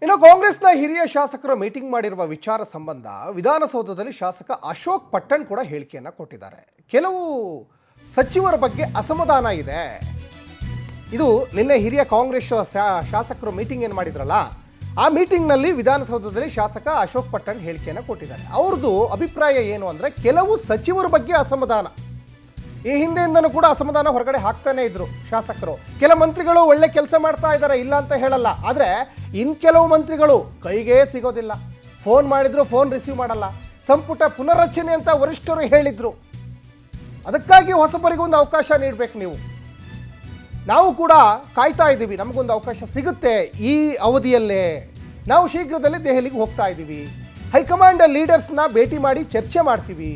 ಇನ್ನು ಕಾಂಗ್ರೆಸ್ನ ಹಿರಿಯ ಶಾಸಕರು ಮೀಟಿಂಗ್ ಮಾಡಿರುವ ವಿಚಾರ ಸಂಬಂಧ ವಿಧಾನಸೌಧದಲ್ಲಿ ಶಾಸಕ ಅಶೋಕ್ ಪಟ್ಟಣ್ ಕೂಡ ಹೇಳಿಕೆಯನ್ನು ಕೊಟ್ಟಿದ್ದಾರೆ. ಕೆಲವು ಸಚಿವರ ಬಗ್ಗೆ ಅಸಮಾಧಾನ ಇದೆ. ಇದು ನಿನ್ನೆ ಹಿರಿಯ ಕಾಂಗ್ರೆಸ್ ಶಾಸಕರು ಮೀಟಿಂಗ್ ಏನು ಮಾಡಿದ್ರಲ್ಲ, ಆ ಮೀಟಿಂಗ್ನಲ್ಲಿ ವಿಧಾನಸೌಧದಲ್ಲಿ ಶಾಸಕ ಅಶೋಕ್ ಪಟ್ಟಣ್ ಹೇಳಿಕೆಯನ್ನು ಕೊಟ್ಟಿದ್ದಾರೆ. ಅವ್ರದ್ದು ಅಭಿಪ್ರಾಯ ಏನು ಅಂದರೆ, ಕೆಲವು ಸಚಿವರ ಬಗ್ಗೆ ಅಸಮಾಧಾನ. ಈ ಹಿಂದೆಯಿಂದನೂ ಕೂಡ ಅಸಮಾಧಾನ ಹೊರಗಡೆ ಹಾಕ್ತಾನೆ ಇದ್ರು ಶಾಸಕರು. ಕೆಲ ಮಂತ್ರಿಗಳು ಒಳ್ಳೆ ಕೆಲಸ ಮಾಡ್ತಾ ಇದ್ದಾರೆ, ಇಲ್ಲ ಅಂತ ಹೇಳಲ್ಲ. ಆದರೆ ಇನ್ನು ಕೆಲವು ಮಂತ್ರಿಗಳು ಕೈಗೆ ಸಿಗೋದಿಲ್ಲ. ಫೋನ್ ಮಾಡಿದ್ರು ಫೋನ್ ರಿಸೀವ್ ಮಾಡಲ್ಲ. ಸಂಪುಟ ಪುನರ್ರಚನೆ ಅಂತ ವರಿಷ್ಠರು ಹೇಳಿದ್ರು. ಅದಕ್ಕಾಗಿ ಹೊಸಬರಿಗೊಂದು ಅವಕಾಶ ನೀಡಬೇಕು. ನಾವು ಕೂಡ ಕಾಯ್ತಾ ಇದ್ದೀವಿ, ನಮಗೊಂದು ಅವಕಾಶ ಸಿಗುತ್ತೆ ಈ ಅವಧಿಯಲ್ಲೇ. ನಾವು ಶೀಘ್ರದಲ್ಲೇ ದೆಹಲಿಗೆ ಹೋಗ್ತಾ ಇದ್ದೀವಿ. ಹೈಕಮಾಂಡ್ ಲೀಡರ್ಸ್ನ ಭೇಟಿ ಮಾಡಿ ಚರ್ಚೆ ಮಾಡ್ತೀವಿ.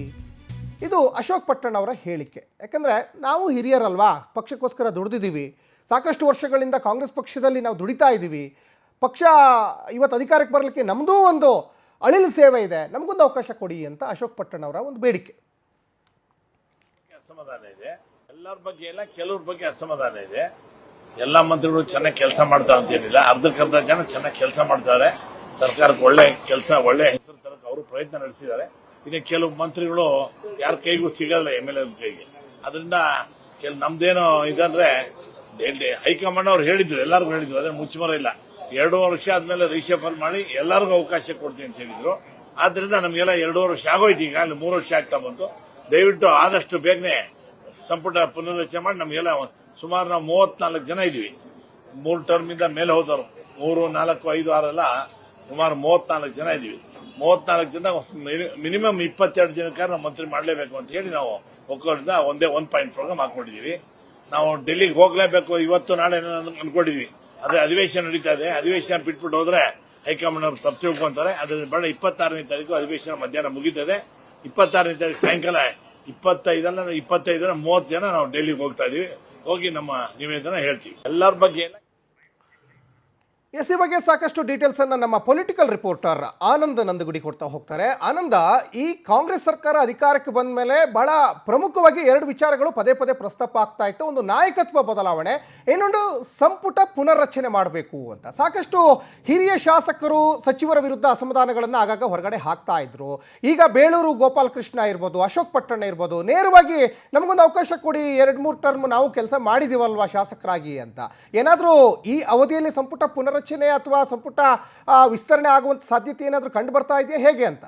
ಇದು ಅಶೋಕ್ ಪಟ್ಟಣ್ ಅವರ ಹೇಳಿಕೆ. ಯಾಕಂದರೆ ನಾವು ಹಿರಿಯರಲ್ವಾ, ಪಕ್ಷಕ್ಕೋಸ್ಕರ ದುಡಿದಿದ್ದೀವಿ. ಸಾಕಷ್ಟು ವರ್ಷಗಳಿಂದ ಕಾಂಗ್ರೆಸ್ ಪಕ್ಷದಲ್ಲಿ ನಾವು ದುಡಿತಾ ಇದ್ದೀವಿ. ಪಕ್ಷ ಇವತ್ತು ಅಧಿಕಾರಕ್ಕೆ ಬರಲಿಕ್ಕೆ ನಮ್ಮದೂ ಒಂದು ಅಳಿಲು ಸೇವೆ ಇದೆ, ನಮಗೊಂದು ಅವಕಾಶ ಕೊಡಿ ಅಂತ ಅಶೋಕ್ ಪಟ್ಟಣ್ ಅವರ ಒಂದು ಬೇಡಿಕೆ. ಅಸಮಾಧಾನ ಇದೆ ಎಲ್ಲರ ಬಗ್ಗೆ, ಎಲ್ಲ ಕೆಲವ್ರ ಬಗ್ಗೆ ಅಸಮಾಧಾನ ಇದೆ. ಎಲ್ಲ ಮಂತ್ರಿಗಳು ಚೆನ್ನಾಗಿ ಕೆಲಸ ಮಾಡ್ತಾ ಅಂತೇನಿಲ್ಲ, ಅರ್ಧಕ್ಕರ್ಧ ಜನ ಚೆನ್ನಾಗಿ ಕೆಲಸ ಮಾಡ್ತಾರೆ. ಸರ್ಕಾರಕ್ಕೆ ಒಳ್ಳೆ ಕೆಲಸ, ಒಳ್ಳೆ ಹೆಸರು ತರಕ್ಕೆ ಅವರು ಪ್ರಯತ್ನ ನಡೆಸಿದ್ದಾರೆ. ಇನ್ನು ಕೆಲವು ಮಂತ್ರಿಗಳು ಯಾರ ಕೈಗೂ ಸಿಗಲ್ಲ, MLA ಕೈಗೆ. ಅದರಿಂದ ನಮ್ದೇನೋ ಇದಂದ್ರೆ ಹೈಕಮಾಂಡ್ ಅವ್ರು ಹೇಳಿದ್ರು, ಎಲ್ಲರಿಗೂ ಹೇಳಿದ್ರು, ಅದೇ ಮುಚ್ಚುಮರ ಇಲ್ಲ. 2.5 ವರ್ಷ ಆದ್ಮೇಲೆ ರೀಶಫಲ್ ಮಾಡಿ ಎಲ್ಲರಿಗೂ ಅವಕಾಶ ಕೊಡ್ತೀನಿ ಅಂತ ಹೇಳಿದ್ರು. ಆದ್ರಿಂದ ನಮ್ಗೆಲ್ಲ 2.5 ವರ್ಷ ಆಗೋಯ್ತು, ಈಗ ಅಲ್ಲಿ 3 ವರ್ಷ ಆಗ್ತಾ ಬಂತು. ದಯವಿಟ್ಟು ಆದಷ್ಟು ಬೇಗನೆ ಸಂಪುಟ ಪುನರ್ರಚನೆ ಮಾಡಿ. ನಮ್ಗೆಲ್ಲ ಸುಮಾರು ನಾವು 34 ಜನ ಇದೀವಿ. 3 ಟರ್ಮ್ ಇಂದ ಮೇಲೆ ಹೋದವರು 3, 4, 5, 6 ಎಲ್ಲ ಸುಮಾರು 34 ಜನ ಇದೀವಿ. 34 ಜನ ಮಿನಿಮಮ್ 22 ಜನಕ್ಕೆ ನಾವು ಮಂತ್ರಿ ಮಾಡಲೇಬೇಕು ಅಂತ ಹೇಳಿ ನಾವು ಒಕ್ಕೂಟದಿಂದ ಒಂದೇ 1 ಪಾಯಿಂಟ್ ಪ್ರೋಗ್ರಾಮ್ ಹಾಕೊಂಡಿದೀವಿ. ನಾವು ಡೆಲ್ಲಿಗೆ ಹೋಗ್ಲೇಬೇಕು ಇವತ್ತು ನಾಳೆ ಅನ್ಕೊಂಡಿದ್ವಿ. ಅದೇ ಅಧಿವೇಶನ ನಡೀತಾ ಇದೆ. ಅಧಿವೇಶನ ಬಿಟ್ಬಿಟ್ಟು ಹೋದ್ರೆ ಹೈಕಮಾಂಡ್ ಅವರು ತಪ್ಪು ತಿಳ್ಕೊಂತಾರೆ. ಅದರಿಂದ ಬೇಡ, 26ನೇ ತಾರೀಕು ಅಧಿವೇಶನ ಮಧ್ಯಾಹ್ನ ಮುಗಿತದೆ. 26ನೇ ತಾರೀಕು ಸಾಯಂಕಾಲ 25 30 ಜನ ನಾವು ಡೆಲ್ಲಿಗೆ ಹೋಗ್ತಾ ಇದೀವಿ. ಹೋಗಿ ನಮ್ಮ ನಿವೇದನ ಹೇಳ್ತೀವಿ ಎಲ್ಲರ ಬಗ್ಗೆ. ಈ ಬಗ್ಗೆ ಸಾಕಷ್ಟು ಡೀಟೇಲ್ಸ್ ಅನ್ನು ನಮ್ಮ ಪೊಲಿಟಿಕಲ್ ರಿಪೋರ್ಟರ್ ಆನಂದ್ ನಂದಗುಡಿ ಕೊಡ್ತಾ ಹೋಗ್ತಾರೆ. ಆನಂದ, ಈ ಕಾಂಗ್ರೆಸ್ ಸರ್ಕಾರ ಅಧಿಕಾರಕ್ಕೆ ಬಂದ ಮೇಲೆ ಬಹಳ ಪ್ರಮುಖವಾಗಿ 2 ವಿಚಾರಗಳು ಪದೇ ಪದೇ ಪ್ರಸ್ತಾಪ ಆಗ್ತಾ ಇತ್ತು. ಒಂದು ನಾಯಕತ್ವ ಬದಲಾವಣೆ, ಇನ್ನೊಂದು ಸಂಪುಟ ಪುನರ್ರಚನೆ ಮಾಡಬೇಕು ಅಂತ. ಸಾಕಷ್ಟು ಹಿರಿಯ ಶಾಸಕರು ಸಚಿವರ ವಿರುದ್ಧ ಅಸಮಾಧಾನಗಳನ್ನು ಆಗಾಗ ಹೊರಗಡೆ ಹಾಕ್ತಾ ಇದ್ರು. ಈಗ ಬೇಳೂರು ಗೋಪಾಲಕೃಷ್ಣ ಇರ್ಬೋದು, ಅಶೋಕ್ ಪಟ್ಟಣ ಇರ್ಬೋದು, ನೇರವಾಗಿ ನಮಗೊಂದು ಅವಕಾಶ ಕೊಡಿ, 2-3 ಟರ್ಮ್ ನಾವು ಕೆಲಸ ಮಾಡಿದೀವಲ್ವಾ ಶಾಸಕರಾಗಿ ಅಂತ. ಏನಾದರೂ ಈ ಅವಧಿಯಲ್ಲಿ ಸಂಪುಟ ಪುನರ್ರಚನೆ ಅಥವಾ ಸಂಪುಟ ವಿಸ್ತರಣೆ ಆಗುವಂತ ಸಾಧ್ಯತೆ ಏನಾದರೂ ಕಂಡು ಬರ್ತಾ ಇದೆಯಾ, ಹೇಗೆ ಅಂತ?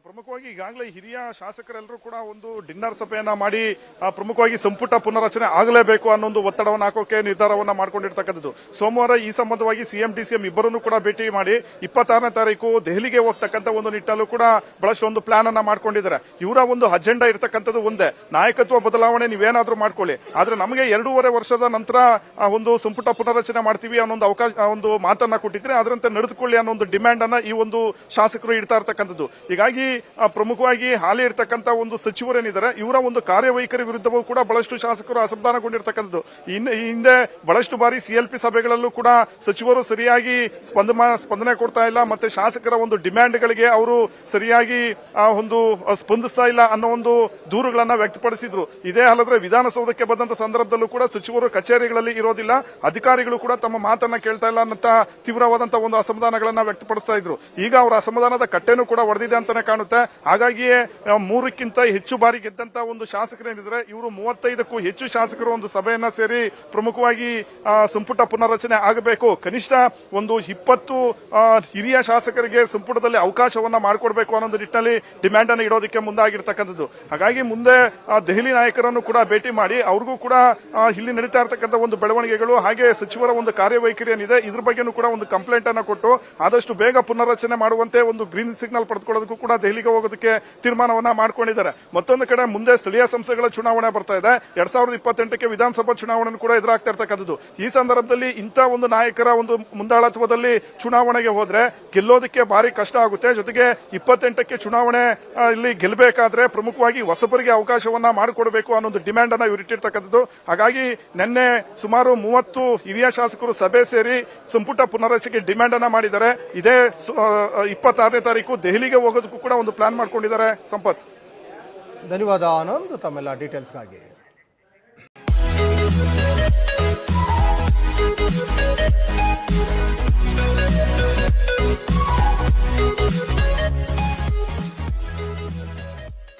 ಪ್ರಮುಖವಾಗಿ ಈಗಾಗಲೇ ಹಿರಿಯ ಶಾಸಕರೆಲ್ಲರೂ ಕೂಡ ಒಂದು ಡಿನ್ನರ್ ಸಭೆಯನ್ನ ಮಾಡಿ ಪ್ರಮುಖವಾಗಿ ಸಂಪುಟ ಪುನರ್ರಚನೆ ಆಗಲೇಬೇಕು ಅನ್ನೋ ಒಂದು ಒತ್ತಡವನ್ನು ಹಾಕೋಕೆ ನಿರ್ಧಾರವನ್ನ ಮಾಡ್ಕೊಂಡಿರ್ತಕ್ಕಂಥದ್ದು. ಸೋಮವಾರ ಈ ಸಂಬಂಧವಾಗಿ CM DCM ಇಬ್ಬರನ್ನು ಕೂಡ ಭೇಟಿ ಮಾಡಿ 26ನೇ ತಾರೀಕು ದೆಹಲಿಗೆ ಹೋಗ್ತಕ್ಕಂಥ ಒಂದು ನಿಟ್ಟಲ್ಲೂ ಕೂಡ ಬಹಳಷ್ಟು ಒಂದು ಪ್ಲಾನ್ ಅನ್ನ ಮಾಡ್ಕೊಂಡಿದ್ದಾರೆ. ಇವರ ಒಂದು ಅಜೆಂಡಾ ಇರತಕ್ಕಂಥದ್ದು ಒಂದೇ, ನಾಯಕತ್ವ ಬದಲಾವಣೆ ನೀವೇನಾದ್ರೂ ಮಾಡ್ಕೊಳ್ಳಿ, ಆದ್ರೆ ನಮಗೆ 2.5 ವರ್ಷದ ನಂತರ ಒಂದು ಸಂಪುಟ ಪುನರ್ರಚನೆ ಮಾಡ್ತೀವಿ ಅನ್ನೋ ಒಂದು ಅವಕಾಶ, ಒಂದು ಮಾತನ್ನ ಕೊಟ್ಟಿದ್ರೆ ಅದರಂತೆ ನಡೆದುಕೊಳ್ಳಿ ಅನ್ನೋ ಒಂದು ಡಿಮ್ಯಾಂಡ್ ಅನ್ನ ಈ ಒಂದು ಶಾಸಕರು ಇಡ್ತಾ ಇರ್ತಕ್ಕಂಥದ್ದು. ಹೀಗಾಗಿ ಪ್ರಮುಖವಾಗಿ ಹಾಲಿ ಇರ್ತಕ್ಕಂಥ ಒಂದು ಸಚಿವರೇನಿದ್ದಾರೆ ಇವರ ಒಂದು ಕಾರ್ಯವೈಖರಿ ವಿರುದ್ಧವೂ ಕೂಡ ಬಹಳಷ್ಟು ಶಾಸಕರು ಅಸಮಾಧಾನಗೊಂಡಿರ್ತಕ್ಕಂಥದ್ದು. ಹಿಂದೆ ಬಹಳಷ್ಟು ಬಾರಿ CLP ಸಭೆಗಳಲ್ಲೂ ಕೂಡ ಸಚಿವರು ಸರಿಯಾಗಿ ಸ್ಪಂದನೆ ಕೊಡ್ತಾ ಇಲ್ಲ, ಮತ್ತೆ ಶಾಸಕರ ಒಂದು ಡಿಮ್ಯಾಂಡ್ಗಳಿಗೆ ಅವರು ಸರಿಯಾಗಿ ಒಂದು ಸ್ಪಂದಿಸ್ತಾ ಇಲ್ಲ ಅನ್ನೋ ಒಂದು ದೂರುಗಳನ್ನ ವ್ಯಕ್ತಪಡಿಸಿದ್ರು. ಇದೇ ಅಲ್ಲದ್ರೆ ವಿಧಾನಸೌಧಕ್ಕೆ ಬಂದಂತ ಸಂದರ್ಭದಲ್ಲೂ ಕೂಡ ಸಚಿವರು ಕಚೇರಿಗಳಲ್ಲಿ ಇರೋದಿಲ್ಲ, ಅಧಿಕಾರಿಗಳು ಕೂಡ ತಮ್ಮ ಮಾತನ್ನ ಕೇಳ್ತಾ ಇಲ್ಲ ಅನ್ನೋ ತೀವ್ರವಾದಂತಹ ಒಂದು ಅಸಮಾಧಾನಗಳನ್ನ ವ್ಯಕ್ತಪಡಿಸ್ತಾ ಇದ್ರು. ಈಗ ಅವರ ಅಸಮಾಧಾನದ ಕಟ್ಟೆನೂ ಕೂಡ ಹೊಡೆದಿದೆ ಅಂತಾನೆ ಕಾಣುತ್ತೆ. ಹಾಗಾಗಿಯೇ 3ಕ್ಕಿಂತ ಹೆಚ್ಚು ಬಾರಿ ಗೆದ್ದಂತ ಒಂದು ಶಾಸಕರೇನಿದ್ರೆ ಇವರು 35ಕ್ಕೂ ಹೆಚ್ಚು ಶಾಸಕರು ಒಂದು ಸಭೆಯನ್ನ ಸೇರಿ ಪ್ರಮುಖವಾಗಿ ಸಂಪುಟ ಪುನರ್ರಚನೆ ಆಗಬೇಕು, ಕನಿಷ್ಠ ಒಂದು 20 ಹಿರಿಯ ಶಾಸಕರಿಗೆ ಸಂಪುಟದಲ್ಲಿ ಅವಕಾಶವನ್ನ ಮಾಡಿಕೊಡ್ಬೇಕು ಅನ್ನೋ ನಿಟ್ಟಿನಲ್ಲಿ ಡಿಮ್ಯಾಂಡ್ ಅನ್ನು ಇಡೋದಕ್ಕೆ ಮುಂದಾಗಿರ್ತಕ್ಕಂಥದ್ದು. ಹಾಗಾಗಿ ಮುಂದೆ ದೆಹಲಿ ನಾಯಕರನ್ನು ಕೂಡ ಭೇಟಿ ಮಾಡಿ ಅವ್ರಿಗೂ ಕೂಡ ಇಲ್ಲಿ ನಡೀತಾ ಇರತಕ್ಕಂಥ ಒಂದು ಬೆಳವಣಿಗೆಗಳು ಹಾಗೆ ಸಚಿವರ ಒಂದು ಕಾರ್ಯವೈಖರಿ ಏನಿದೆ ಇದ್ರ ಬಗ್ಗೆನೂ ಕೂಡ ಒಂದು ಕಂಪ್ಲೇಂಟ್ ಅನ್ನ ಕೊಟ್ಟು ಆದಷ್ಟು ಬೇಗ ಪುನರ್ರಚನೆ ಮಾಡುವಂತೆ ಒಂದು ಗ್ರೀನ್ ಸಿಗ್ನಲ್ ಪಡೆದುಕೊಳ್ಳೋದಕ್ಕೂ ಕೂಡ ದೆಹಲಿಗೆ ಹೋಗೋದಕ್ಕೆ ತೀರ್ಮಾನವನ್ನ ಮಾಡ್ಕೊಂಡಿದ್ದಾರೆ. ಮತ್ತೊಂದು ಕಡೆ ಮುಂದೆ ಸ್ಥಳೀಯ ಸಂಸ್ಥೆಗಳ ಚುನಾವಣೆ ಬರ್ತಾ ಇದೆ. 2028ಕ್ಕೆ ವಿಧಾನಸಭಾ ಚುನಾವಣೆ ಕೂಡ ಎದುರಾಗ್ತಾ ಇರ್ತಕ್ಕಂಥದ್ದು. ಈ ಸಂದರ್ಭದಲ್ಲಿ ಇಂಥ ಒಂದು ನಾಯಕರ ಒಂದು ಮುಂದಾಳತ್ವದಲ್ಲಿ ಚುನಾವಣೆಗೆ ಹೋದ್ರೆ ಗೆಲ್ಲೋದಕ್ಕೆ ಭಾರಿ ಕಷ್ಟ ಆಗುತ್ತೆ. ಜೊತೆಗೆ 28ಕ್ಕೆ ಚುನಾವಣೆ ಇಲ್ಲಿ ಗೆಲ್ಲಬೇಕಾದ್ರೆ ಪ್ರಮುಖವಾಗಿ ಹೊಸಬರಿಗೆ ಅವಕಾಶವನ್ನ ಮಾಡಿಕೊಡಬೇಕು ಅನ್ನೋ ಒಂದು ಡಿಮ್ಯಾಂಡ್ ಅನ್ನ ಇವರು ಇಟ್ಟಿರ್ತಕ್ಕಂಥದ್ದು. ಹಾಗಾಗಿ ನಿನ್ನೆ ಸುಮಾರು 30 ಹಿರಿಯ ಶಾಸಕರು ಸಭೆ ಸೇರಿ ಸಂಪುಟ ಪುನರ್ರಚನೆಗೆ ಡಿಮ್ಯಾಂಡ್ ಅನ್ನ ಮಾಡಿದ್ದಾರೆ. ಇದೇ 26ನೇ ತಾರೀಕು ದೆಹಲಿಗೆ ಹೋಗೋದಕ್ಕೂ ಕೂಡ ಒಂದು ಪ್ಲಾನ್ ಮಾಡ್ಕೊಂಡಿದ್ದಾರೆ. ಸಂಪತ್, ಧನ್ಯವಾದ ಆನಂದ್ ತಮ್ಮೆಲ್ಲ ಡೀಟೇಲ್ಸ್ಗಾಗಿ.